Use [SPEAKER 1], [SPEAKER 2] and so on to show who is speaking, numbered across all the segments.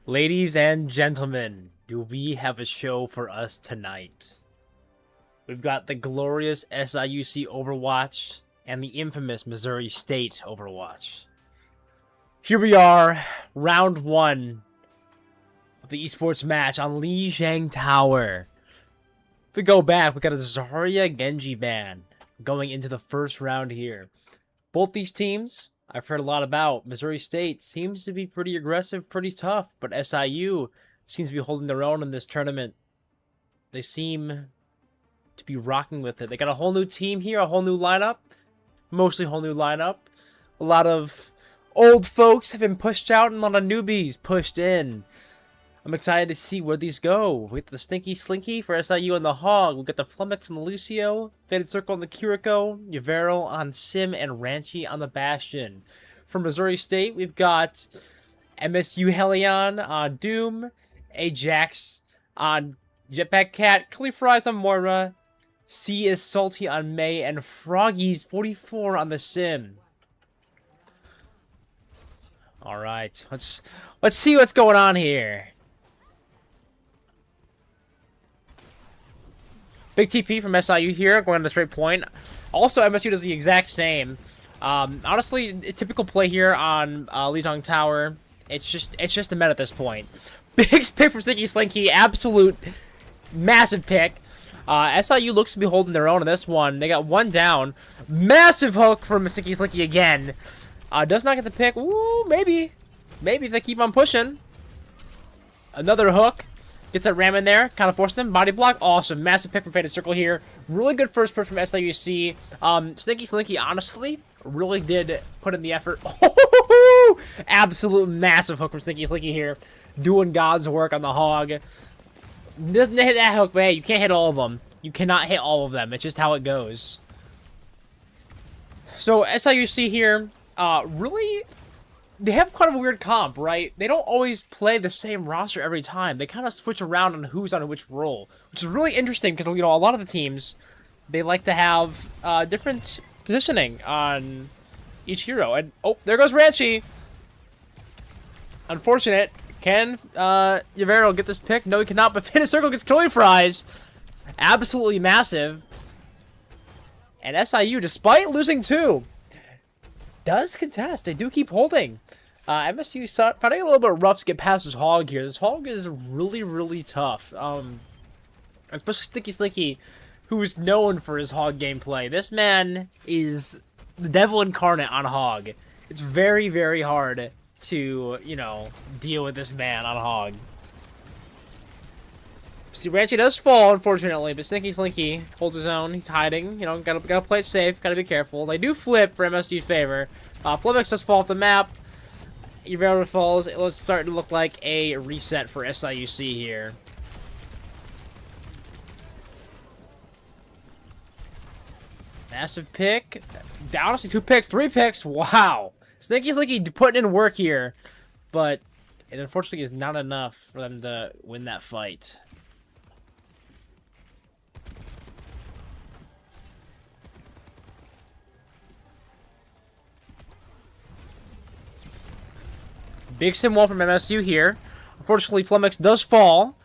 [SPEAKER 1] Ladies and gentlemen, do we have a show for us tonight? We've got the glorious Siuc Overwatch and the infamous Missouri State Overwatch. Here we are, round one of the esports match on Lijiang Tower. If we go back, we got a Zarya Genji ban going into the first round here. Both these teams, I've heard a lot about. Missouri State seems to be pretty aggressive, pretty tough, but SIU seems to be holding their own in this tournament. They seem to be rocking with it. They got a whole new team here, a whole new lineup, mostly whole new lineup. A lot of old folks have been pushed out and a lot of newbies pushed in. I'm excited to see where these go. We got the Stinky Slinky for SIU and the Hog. We got the Flummox and the Lucio. Faded Circle on the Kiriko. Yavero on Sim and Ranchi on the Bastion. From Missouri State, we've got MSU Helion on Doom. Ajax on Jetpack Cat. Curly Fries on Moira. C is Salty on May. And Froggies 44 on the Sim. Alright, let's see what's going on here. Big TP from SIU here, going to the straight point. Also, MSU does the exact same. Honestly, a typical play here on Lijiang Tower. It's just a meta at this point. Big pick from Stinky Slinky, absolute massive pick. SIU looks to be holding their own in this one. They got one down. Massive hook from Stinky Slinky again. Does not get the pick. Ooh, maybe if they keep on pushing. Another hook. Gets that ram in there, kind of forced him. Body block, awesome. Massive pick from Faded Circle here. Really good first push from SIUC. Stinky Slinky, honestly, really did put in the effort. Absolute massive hook from Stinky Slinky here. Doing God's work on the Hog. Doesn't hit that hook, but hey, you can't hit all of them. You cannot hit all of them. It's just how it goes. So, SIUC here, really... They have quite a weird comp, right? They don't always play the same roster every time. They kind of switch around on who's on which role, which is really interesting because, you know, a lot of the teams, they like to have different positioning on each hero. And, oh, there goes Ranchi. Unfortunate. Can Yavero get this pick? No, he cannot, but Faded Circle gets Curly Fries. Absolutely massive. And SIU, despite losing two, does contest. They do keep holding. MSU finding a little bit rough to get past this Hog here. This Hog is really, really tough. Especially Stinky Slinky, who's known for his Hog gameplay. This man is the devil incarnate on Hog. It's very, very hard to, you know, deal with this man on Hog. See, Ranchi does fall, unfortunately, but Stinky Slinky holds his own. He's hiding. You know, gotta play it safe. Gotta be careful. They do flip for MSU's favor. Flummox does fall off the map. Yavero falls. It's starting to look like a reset for SIUC here. Massive pick. Honestly, 2 picks, 3 picks. Wow. Stinky Slinky putting in work here, but it unfortunately is not enough for them to win that fight. Big sim wall from MSU here. Unfortunately, Flummox does fall.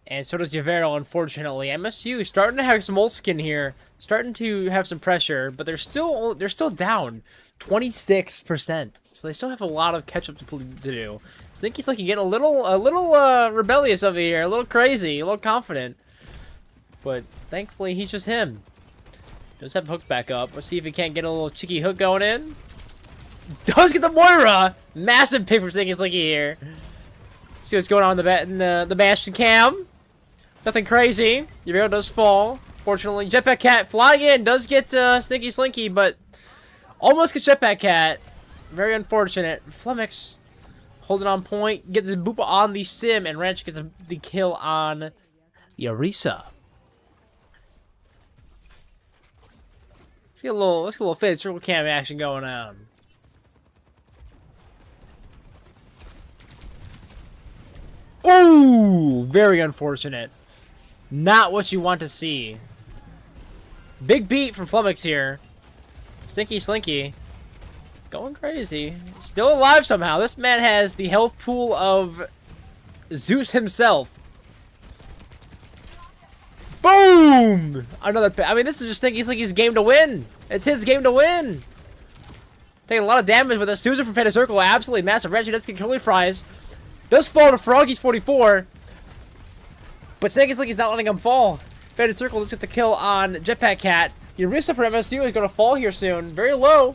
[SPEAKER 1] And so does Yavero, unfortunately. MSU starting to have some old skin here. Starting to have some pressure, but they're still down 26%. So they still have a lot of catch up to do. Stinky's like getting a little rebellious over here, a little crazy, a little confident. But thankfully he's just him. Does have hook back up. Let's see if he can't get a little cheeky hook going in. Does get the Moira! Massive pick from Stinky Slinky here. See what's going on in the Bastion cam. Nothing crazy. Yavero does fall. Fortunately, Jetpack Cat flying in does get Stinky Slinky, but almost gets Jetpack Cat. Very unfortunate. Flummox holding on point. Get the boop on the Sim, and Ranch gets the kill on the Orisa. Let's get a little Faded Circle cam action going on. Ooh, very unfortunate. Not what you want to see. Big beat from Flummox here. Stinky Slinky Going crazy. Still alive somehow. This man has the health pool of Zeus himself. Boom! Another. I mean, this is just thinking he's like his game to win. It's his game to win. Taking a lot of damage with a Susan from Faded Circle. Absolutely massive. Reggie does get Curly Fries. Does fall to Froggy's 44. But Snake is like he's not letting him fall. Faded Circle just get the kill on Jetpack Cat. Eureka for MSU is going to fall here soon. Very low.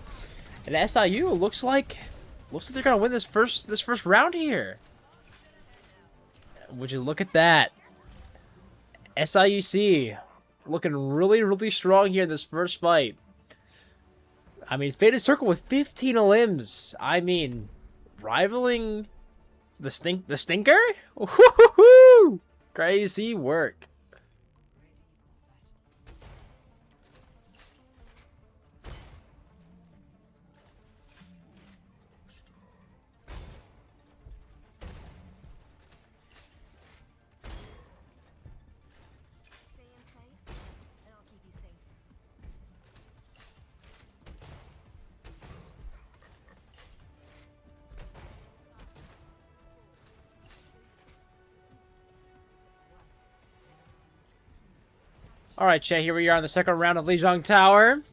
[SPEAKER 1] And SIU looks like they're going to win this first round here. Would you look at that? SIUC looking really, really strong here in this first fight. I mean, Faded Circle with 15 limbs. I mean, rivaling the Stinker? Woo-hoo-hoo! Crazy work. Alright, chat, here we are in the second round of Lijiang Tower.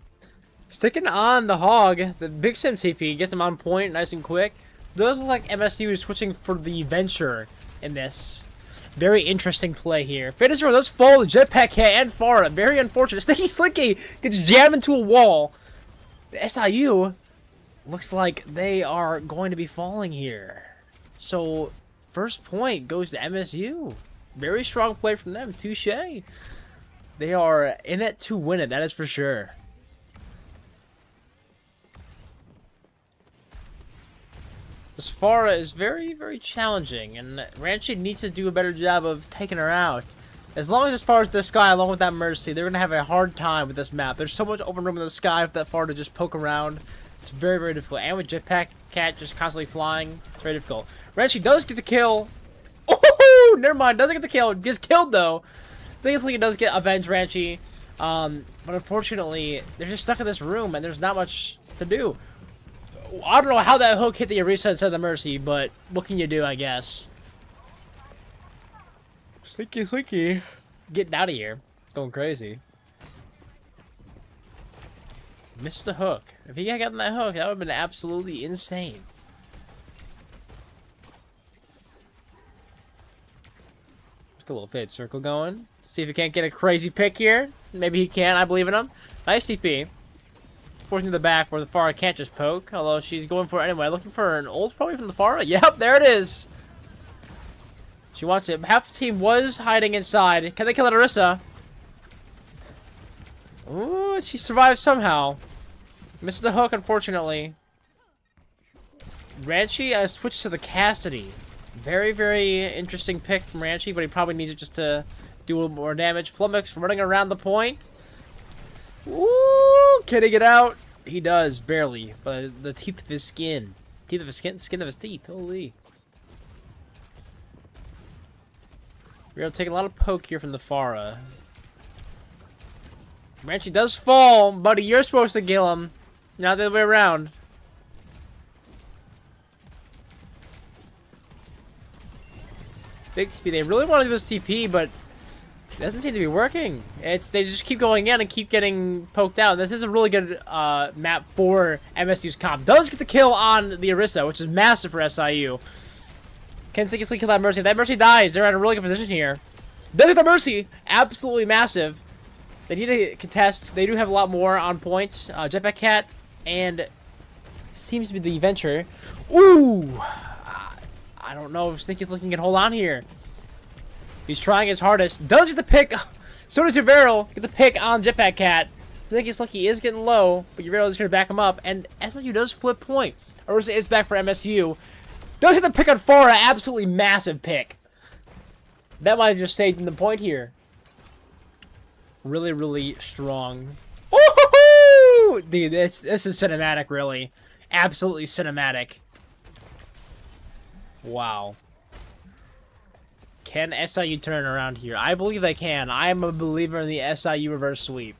[SPEAKER 1] Sticking on the Hog, the Big Sim TP gets him on point nice and quick. Does look like MSU is switching for the Venture in this. Very interesting play here. Faded Circle does fall the Jetpack Cat and Farah. Very unfortunate. Sticky Slinky gets jammed into a wall. The SIU looks like they are going to be falling here. So, first point goes to MSU. Very strong play from them. Touche. They are in it to win it, that is for sure. This Farah is very, very challenging, and Ranchi needs to do a better job of taking her out. As long as Farah's in the sky, along with that Mercy, they're going to have a hard time with this map. There's so much open room in the sky for that Farah to just poke around. It's very, very difficult. And with Jetpack Cat just constantly flying, it's very difficult. Ranchi does get the kill. Oh, never mind, doesn't get the kill. Gets killed, though. Thankfully, it does get Avenge Ranchi, but unfortunately, they're just stuck in this room, and there's not much to do. I don't know how that hook hit the Orisa instead of the Mercy, but what can you do, I guess? Slinky. Getting out of here. Going crazy. Missed the hook. If he had gotten that hook, that would have been absolutely insane. Just a little Fade Circle going. See if he can't get a crazy pick here. Maybe he can. I believe in him. Nice CP. Forcing to the back where the Farah can't just poke. Although she's going for it anyway. Looking for an ult probably from the Farah. Yep, there it is. She wants it. Half the team was hiding inside. Can they kill Orisa? Ooh, she survived somehow. Missed the hook, unfortunately. Ranchi switched to the Cassidy. Very, very interesting pick from Ranchi, but he probably needs it just to do a little more damage. Flummox running around the point. Ooh, can he get out? He does, barely. But the teeth of his skin. Teeth of his skin? Skin of his teeth. Holy. We're taking a lot of poke here from the Farah. Ranchi does fall, buddy. You're supposed to kill him. Not the other way around. Big TP. They really want to do this TP, but it doesn't seem to be working. They just keep going in and keep getting poked out. This is a really good map for MSU's comp. Does get the kill on the Orisa, which is massive for SIU. Can Sticky kill that Mercy? If that Mercy dies, they're in a really good position here. Does get the Mercy! Absolutely massive. They need to contest. They do have a lot more on point. Jetpack Cat and seems to be the Venture. Ooh! I don't know if Stinky Slinky can hold on here. He's trying his hardest. Does get the pick. So does Uvero. Get the pick on Jetpack Cat. Stinky Slinky is getting low, but Uvero is going to back him up. And SIU does flip point. Orisa is back for MSU. Does get the pick on Farah. Absolutely massive pick. That might have just saved him the point here. Really, really strong. Ooh! Dude, this is cinematic, really. Absolutely cinematic. Wow. Can SIU turn around here? I believe they can. I am a believer in the SIU reverse sweep.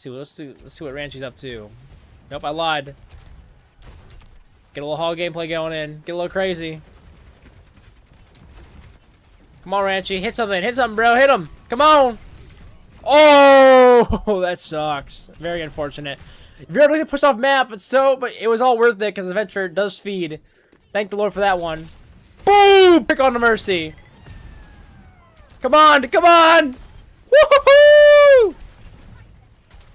[SPEAKER 1] Let's see what Ranchi's up to. Nope, I lied. Get a little hog gameplay going in. Get a little crazy. Come on, Ranchi. Hit something. Hit something, bro. Hit him. Come on. Oh, that sucks. Very unfortunate. If you're able to push off map, but it was all worth it because the adventure does feed. Thank the Lord for that one. Boom! Pick on the mercy. Come on, come on! Woohoo!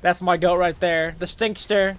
[SPEAKER 1] That's my goat right there, the Stinkster.